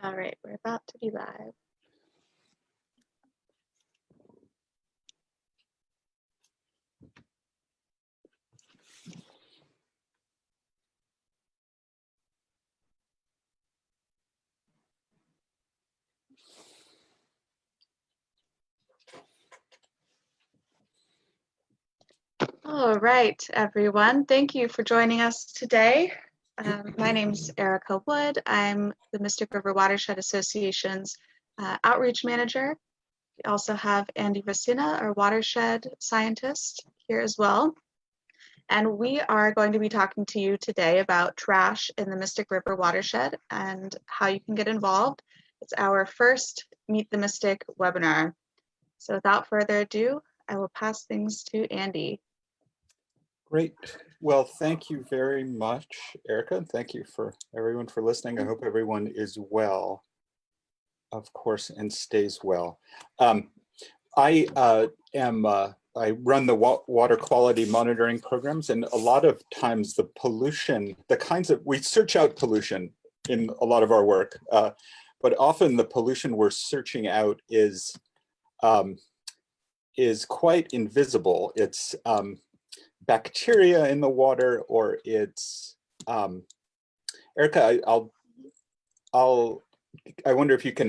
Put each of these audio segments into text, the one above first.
All right, we're about to be live. All right, everyone. Thank you for joining us today. My name is Erica Wood. I'm the Mystic River Watershed Association's outreach manager. We also have Andy Racina, our watershed scientist, here as well. And we are going to be talking to you today about trash in the Mystic River watershed and how you can get involved. It's our first Meet the Mystic webinar. So without further ado, I will pass things to Andy. Great. Well, thank you very much, Erica. And thank you for everyone for listening. I hope everyone is well, of course, and stays well. I run the water quality monitoring programs, and a lot of times the pollution, we search out pollution in a lot of our work, but often the pollution we're searching out is quite invisible. It's bacteria in the water, or it's Erica. I wonder if you can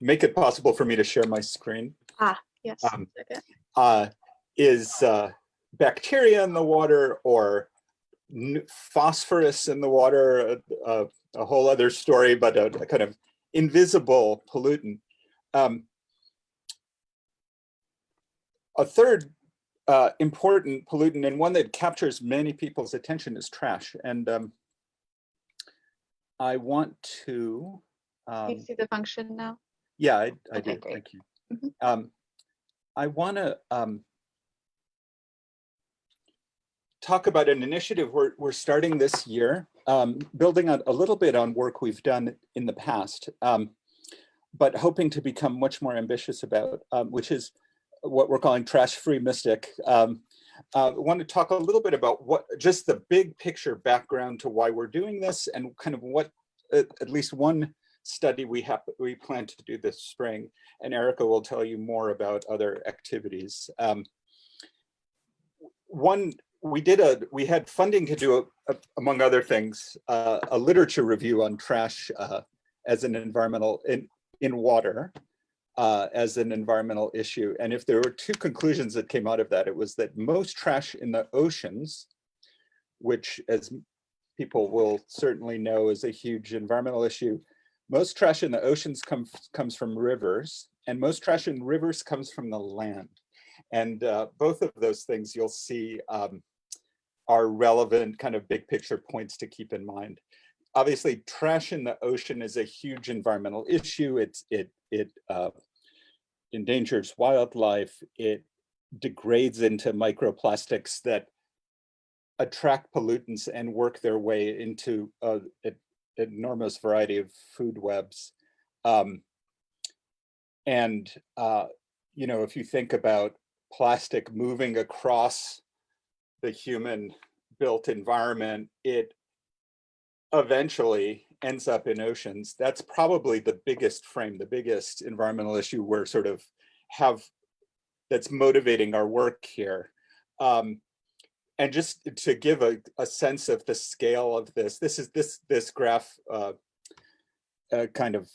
make it possible for me to share my screen. Yes. Is bacteria in the water or phosphorus in the water a whole other story, but a kind of invisible pollutant. A third important pollutant, and one that captures many people's attention, is trash. And I want to... Can you see the function now? Yeah, I Okay, do. great. Thank you. I want to talk about an initiative we're starting this year, building on a little bit on work we've done in the past, but hoping to become much more ambitious about, which is what we're calling Trash-Free Mystic. I want to talk a little bit about just the big picture background to why we're doing this, and kind of what at least one study we plan to do this spring, and Erica will tell you more about other activities. We had funding to do, among other things, a literature review on trash as an environmental in water. As an environmental issue. And if there were two conclusions that came out of that, it was that most trash in the oceans, which, as people will certainly know, is a huge environmental issue, most trash in the oceans comes from rivers, and most trash in rivers comes from the land. And both of those things you'll see are relevant kind of big picture points to keep in mind. Obviously, trash in the ocean is a huge environmental issue. It endangers wildlife. It degrades into microplastics that attract pollutants and work their way into an enormous variety of food webs. If you think about plastic moving across the human-built environment, it eventually ends up in oceans. That's probably the biggest environmental issue we're sort of that's motivating our work here. And just to give a sense of the scale of this graph kind of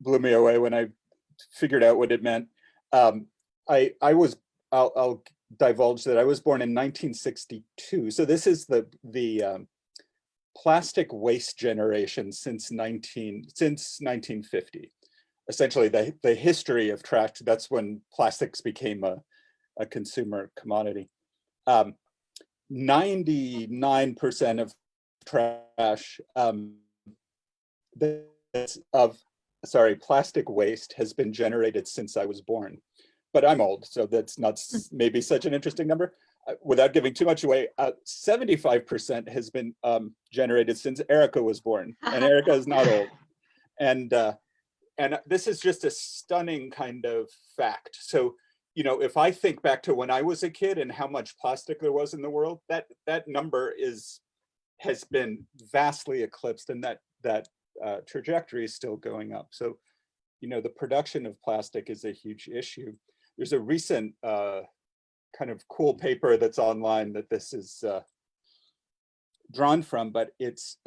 blew me away when I figured out what it meant. I'll divulge that I was born in 1962. So this is the plastic waste generation since 1950. Essentially the history of trash. That's when plastics became a consumer commodity. 99% of trash plastic waste has been generated since I was born. But I'm old, so that's not maybe such an interesting number. Without giving too much away, 75% has been generated since Erica was born, and Erica is not old. And this is just a stunning kind of fact. So, if I think back to when I was a kid and how much plastic there was in the world, that number has been vastly eclipsed, and that trajectory is still going up. So, the production of plastic is a huge issue. There's a recent kind of cool paper that's online that this is drawn from, but it's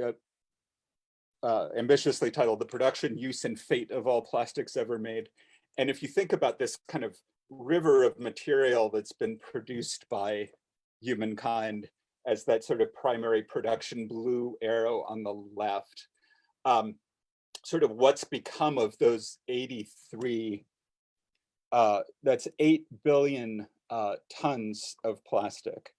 ambitiously titled "The Production, Use, and Fate of All Plastics Ever Made." And if you think about this kind of river of material that's been produced by humankind as that sort of primary production blue arrow on the left, sort of what's become of those 83, that's 8 billion tons of plastic.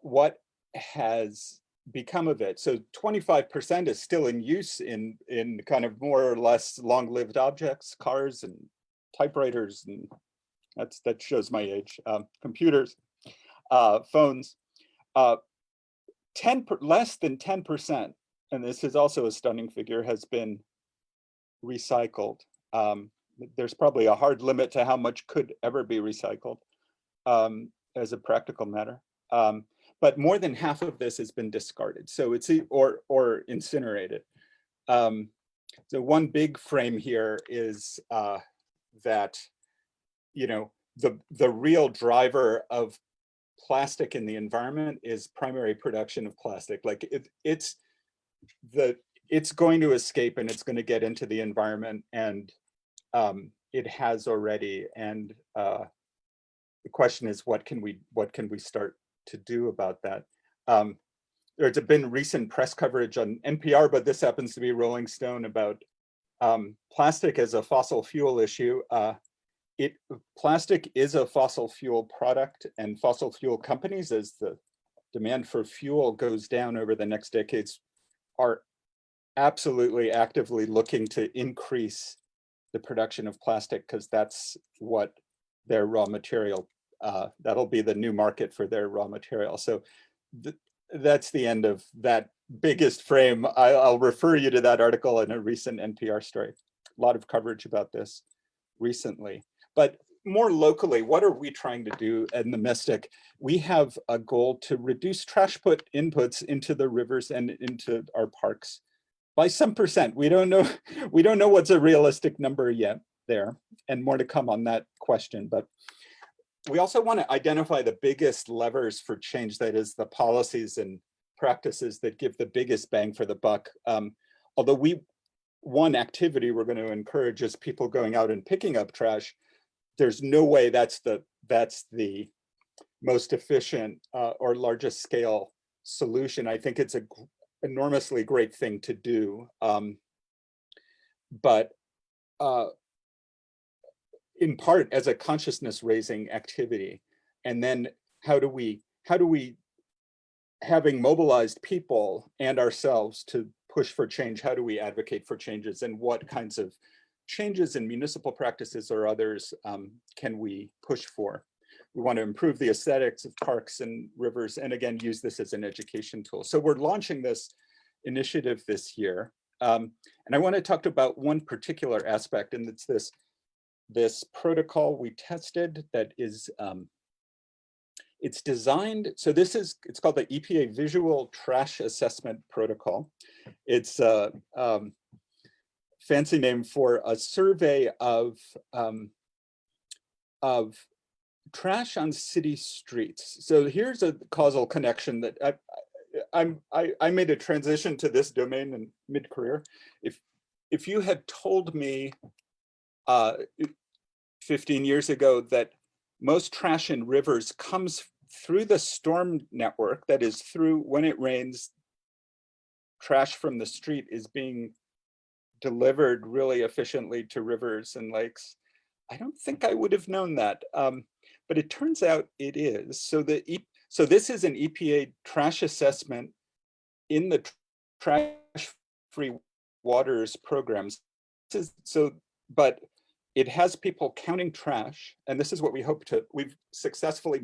What has become of it? So 25% is still in use in kind of more or less long-lived objects, cars and typewriters, and that shows my age, computers, phones. Less than 10%, and this is also a stunning figure, has been recycled. There's probably a hard limit to how much could ever be recycled as a practical matter. But more than half of this has been discarded, so it's or incinerated. So one big frame here is that the real driver of plastic in the environment is primary production of plastic. Like it's going to escape and it's going to get into the environment, and it has already. And the question is, what can we start to do about that? There's been recent press coverage on NPR, but this happens to be Rolling Stone, about plastic as a fossil fuel issue. Plastic is a fossil fuel product, and fossil fuel companies, as the demand for fuel goes down over the next decades, are absolutely actively looking to increase the production of plastic, because that's what their raw material, that'll be the new market for their raw material. So that's the end of that biggest frame. I'll refer you to that article in a recent NPR story. A lot of coverage about this recently. But more locally, what are we trying to do in the Mystic? We have a goal to reduce trash inputs into the rivers and into our parks by some percent. We don't know what's a realistic number yet there, and more to come on that question. But we also want to identify the biggest levers for change, that is the policies and practices that give the biggest bang for the buck. Although one activity we're going to encourage is people going out and picking up trash. There's no way that's the most efficient or largest scale solution. I think it's an enormously great thing to do, but in part as a consciousness raising activity. And then how do we, having mobilized people and ourselves to push for change, how do we advocate for changes, and what kinds of changes in municipal practices or others can we push for? We want to improve the aesthetics of parks and rivers, and again, use this as an education tool. So we're launching this initiative this year. And I want to talk about one particular aspect, and it's this protocol we tested that is, it's designed, so it's called the EPA Visual Trash Assessment Protocol. It's a fancy name for a survey of trash on city streets. So here's a causal connection that I made a transition to this domain in mid-career. If you had told me 15 years ago that most trash in rivers comes through the storm network, that is, through when it rains, trash from the street is being delivered really efficiently to rivers and lakes, I don't think I would have known that. But it turns out it is. So this is an EPA trash assessment in the trash-free waters programs. But it has people counting trash, and this is what we've successfully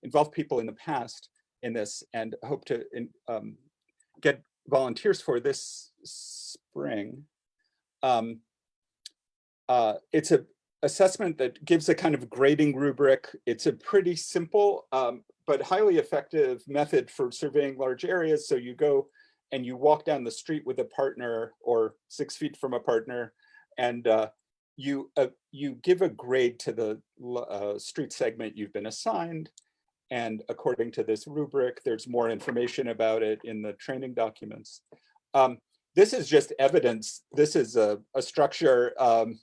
involved people in the past in this, and hope to get volunteers for this spring. It's an assessment that gives a kind of grading rubric. It's a pretty simple but highly effective method for surveying large areas. So you go and you walk down the street with a partner or 6 feet from a partner, and you give a grade to the street segment you've been assigned. And according to this rubric, there's more information about it in the training documents. This is just evidence. This is a structure on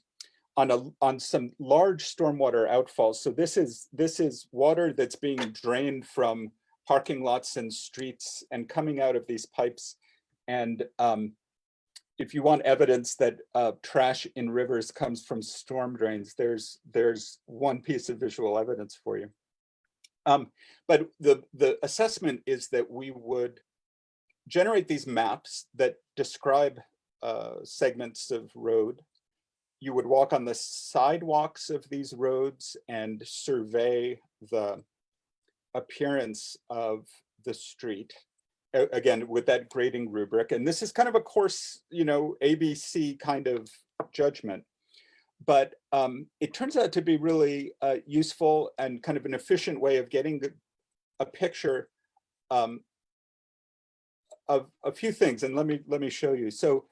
some large stormwater outfalls. So this is water that's being drained from parking lots and streets and coming out of these pipes. And if you want evidence that trash in rivers comes from storm drains, there's one piece of visual evidence for you. But the assessment is that we would generate these maps that describe segments of road. You would walk on the sidewalks of these roads and survey the appearance of the street, again, with that grading rubric. And this is kind of a course, ABC kind of judgment. But it turns out to be really useful and kind of an efficient way of getting a picture of a few things. And let me show you. So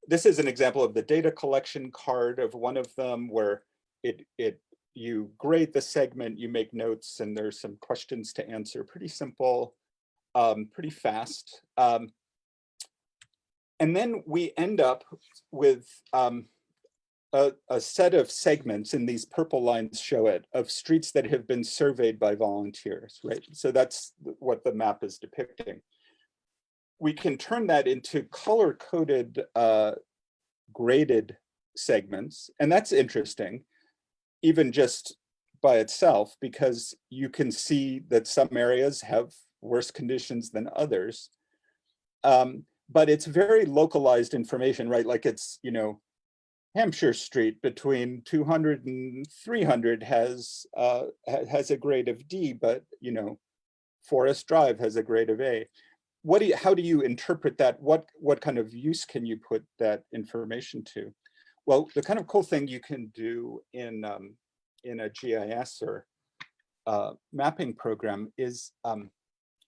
this is an example of the data collection card of one of them, where you grade the segment, you make notes, and there's some questions to answer. Pretty simple, pretty fast. And then we end up with a set of segments, and these purple lines show it, of streets that have been surveyed by volunteers, right? So that's what the map is depicting. We can turn that into color-coded graded segments, and that's interesting, even just by itself, because you can see that some areas have worse conditions than others. But it's very localized information, right? Like it's, Hampshire Street between 200 and 300 has a grade of D, but Forest Drive has a grade of A. How do you interpret that? What kind of use can you put that information to? Well, the kind of cool thing you can do in a GIS or mapping program is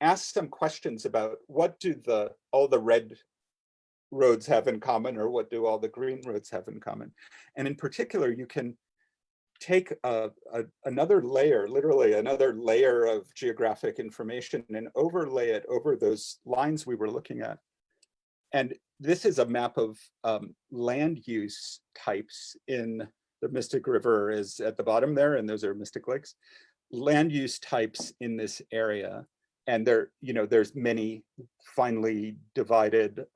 ask some questions about what do all the red roads have in common, or what do all the green roads have in common? And in particular, you can take another layer, literally another layer of geographic information, and overlay it over those lines we were looking at. And this is a map of land use types in the Mystic River is at the bottom there, and those are Mystic Lakes. Land use types in this area. And there's many finely divided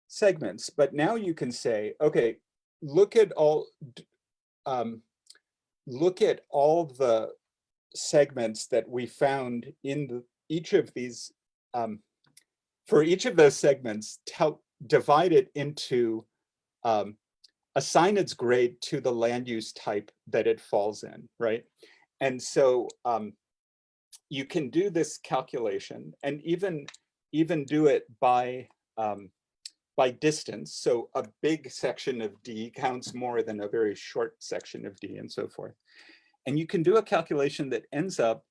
segments. But now you can say, okay, look at all the segments that we found in each of these. For each of those segments, divide it into, assign its grade to the land use type that it falls in, right? And so you can do this calculation, and even do it by distance. So a big section of D counts more than a very short section of D, and so forth. And you can do a calculation that ends up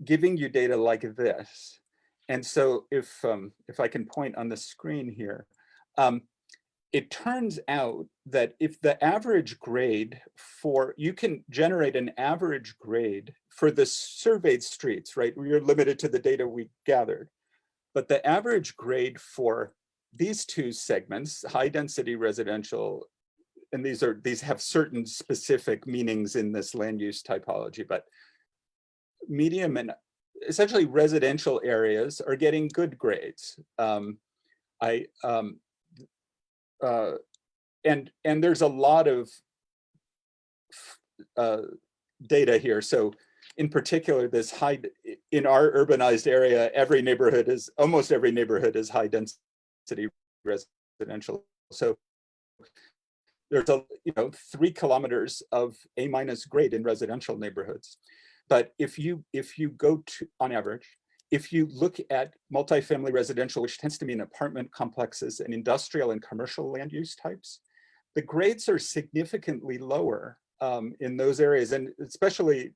giving you data like this. And so if I can point on the screen here, it turns out that if the average grade you can generate an average grade for the surveyed streets, right? We're limited to the data we gathered. But the average grade for these two segments, high density residential, and these have certain specific meanings in this land use typology, but medium and essentially residential areas are getting good grades. And there's a lot of data here. So in particular, in our urbanized area, almost every neighborhood is high density residential. So there's 3 kilometers of A- grade in residential neighborhoods. But if you go to, on average, if you look at multifamily residential, which tends to mean apartment complexes and industrial and commercial land use types, the grades are significantly lower in those areas. And especially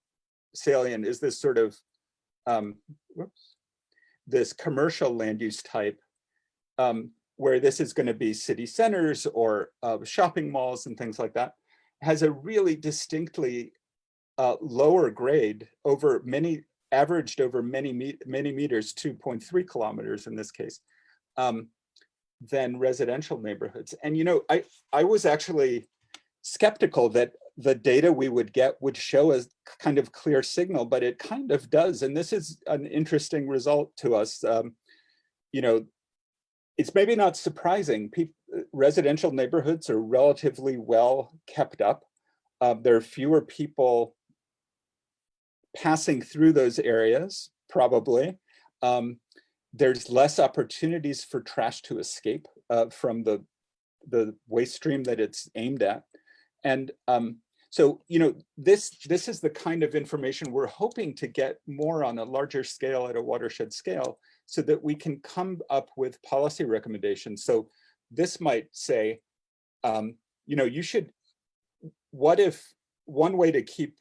salient is this sort of, this commercial land use type, where this is going to be city centers or shopping malls and things like that, has a really distinctly lower grade over many, averaged over many meters, 2.3 kilometers in this case, than residential neighborhoods. And I was actually skeptical that the data we would get would show a kind of clear signal, but it kind of does. And this is an interesting result to us. It's maybe not surprising. Residential neighborhoods are relatively well kept up. There are fewer people passing through those areas, probably. There's less opportunities for trash to escape from the waste stream that it's aimed at. And so, this is the kind of information we're hoping to get more on a larger scale, at a watershed scale, so that we can come up with policy recommendations. So this might say, you should, what if one way to keep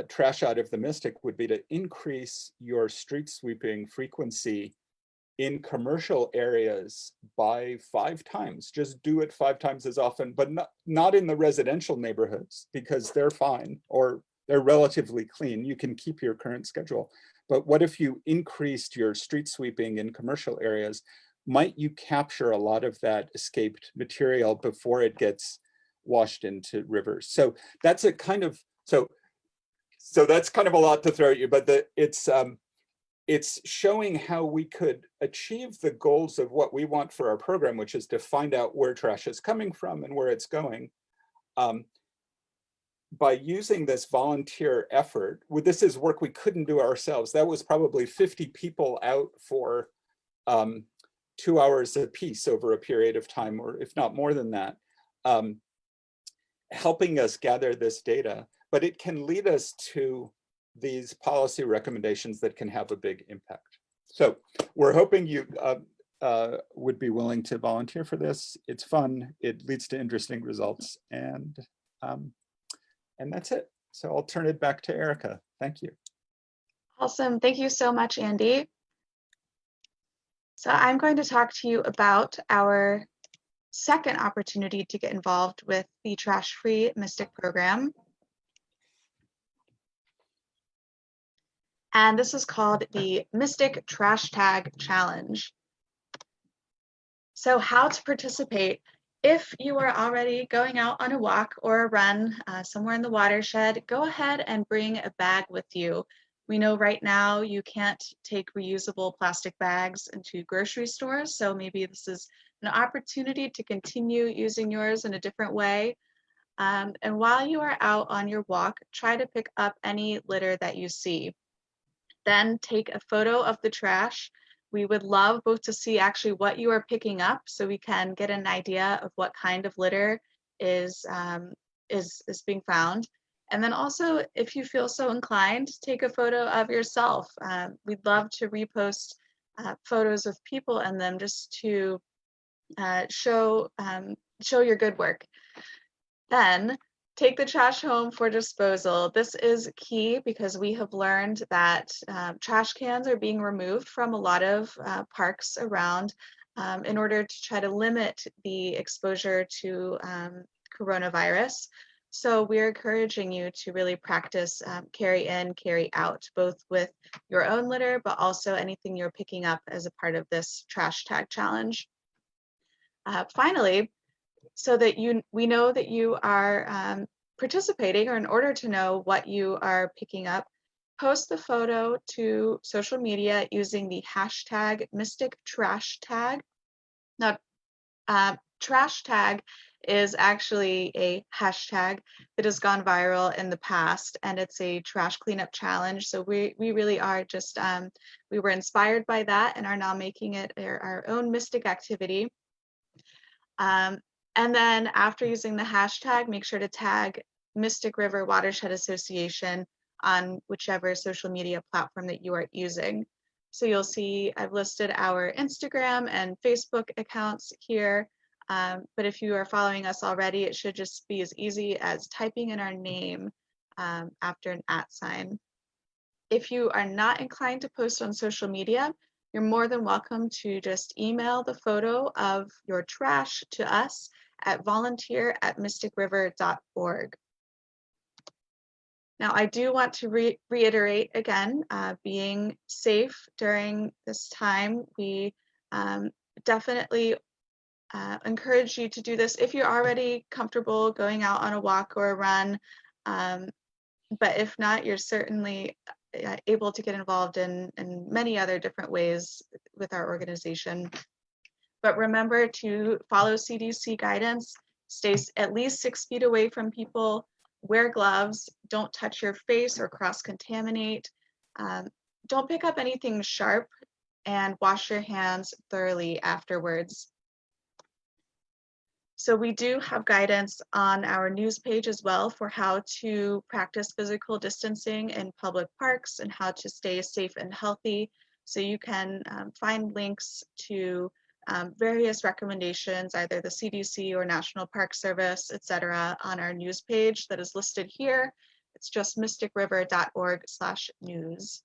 trash out of the Mystic would be to increase your street sweeping frequency in commercial areas by 5 times. Just do it 5 times as often, but not in the residential neighborhoods, because they're fine or they're relatively clean. You can keep your current schedule. But what if you increased your street sweeping in commercial areas? Might you capture a lot of that escaped material before it gets washed into rivers? So that's a kind of, so that's kind of a lot to throw at you, but it's showing how we could achieve the goals of what we want for our program, which is to find out where trash is coming from and where it's going, by using this volunteer effort. This is work we couldn't do ourselves. That was probably 50 people out for 2 hours a piece over a period of time, or if not more than that, helping us gather this data. But it can lead us to these policy recommendations that can have a big impact. So we're hoping you would be willing to volunteer for this. It's fun, it leads to interesting results, and that's it. So I'll turn it back to Erica. Thank you. Awesome, thank you so much, Andy. So I'm going to talk to you about our second opportunity to get involved with the Trash-Free Mystic program. And this is called the Mystic Trash Tag Challenge. So how to participate: if you are already going out on a walk or a run somewhere in the watershed, go ahead and bring a bag with you. We know right now you can't take reusable plastic bags into grocery stores, so maybe this is an opportunity to continue using yours in a different way. And while you are out on your walk, try to pick up any litter that you see. Then take a photo of the trash. We would love both to see actually what you are picking up, so we can get an idea of what kind of litter is being found. And then also, if you feel so inclined, take a photo of yourself. We'd love to repost photos of people and them, just to show your good work. Then take the trash home for disposal. This is key because we have learned that trash cans are being removed from a lot of parks around in order to try to limit the exposure to coronavirus. So we're encouraging you to really practice carry in, carry out, both with your own litter, but also anything you're picking up as a part of this trash tag challenge. Finally, so that we know that you are participating, or in order to know what you are picking up, post the photo to social media using the hashtag #MysticTrashTag. Now, trash tag is actually a hashtag that has gone viral in the past, and it's a trash cleanup challenge. So we really are just, we were inspired by that and are now making it our own Mystic activity. And then after using the hashtag, make sure to tag Mystic River Watershed Association on whichever social media platform that you are using. So you'll see I've listed our Instagram and Facebook accounts here, but if you are following us already, it should just be as easy as typing in our name after an @ sign. If you are not inclined to post on social media, you're more than welcome to just email the photo of your trash to us at volunteer@mysticriver.org. Now, I do want to reiterate again, being safe during this time. We definitely encourage you to do this if you're already comfortable going out on a walk or a run. But if not, you're certainly able to get involved in many other different ways with our organization. But remember to follow CDC guidance, stay at least 6 feet away from people, wear gloves, don't touch your face or cross-contaminate, don't pick up anything sharp, and wash your hands thoroughly afterwards. So we do have guidance on our news page as well for how to practice physical distancing in public parks and how to stay safe and healthy. So you can find links to various recommendations, either the CDC or National Park Service, etc., on our news page that is listed here. It's just mysticriver.org/news.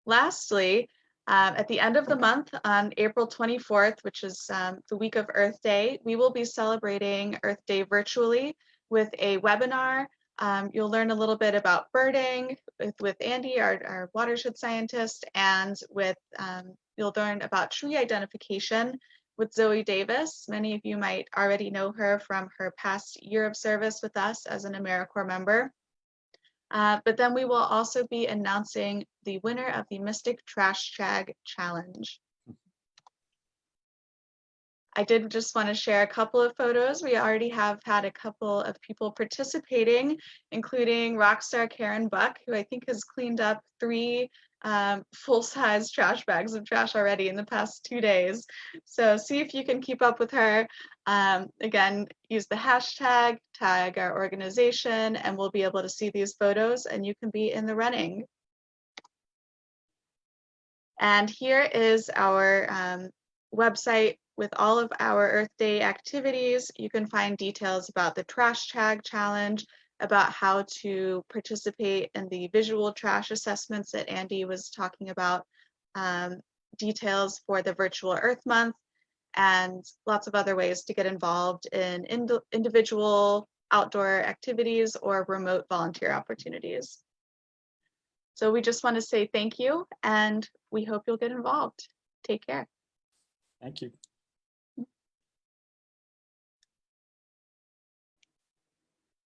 Lastly, at the end of the month, on April 24th, which is the week of Earth Day, we will be celebrating Earth Day virtually with a webinar. You'll learn a little bit about birding with Andy, our watershed scientist, and you'll learn about tree identification with Zoe Davis. Many of you might already know her from her past year of service with us as an AmeriCorps member. But then we will also be announcing the winner of the Mystic Trash Tag Challenge. I did just want to share a couple of photos. We already have had a couple of people participating, including rockstar Karen Buck, who I think has cleaned up 3 full-size trash bags of trash already in the past 2 days. So see if you can keep up with her. Again, use the hashtag, tag our organization, and we'll be able to see these photos and you can be in the running. And here is our website with all of our Earth Day activities. You can find details about the Trash Tag Challenge, about how to participate in the visual trash assessments that Andy was talking about, details for the Virtual Earth Month, and lots of other ways to get involved in individual outdoor activities or remote volunteer opportunities. So we just want to say thank you, and we hope you'll get involved. Take care. Thank you.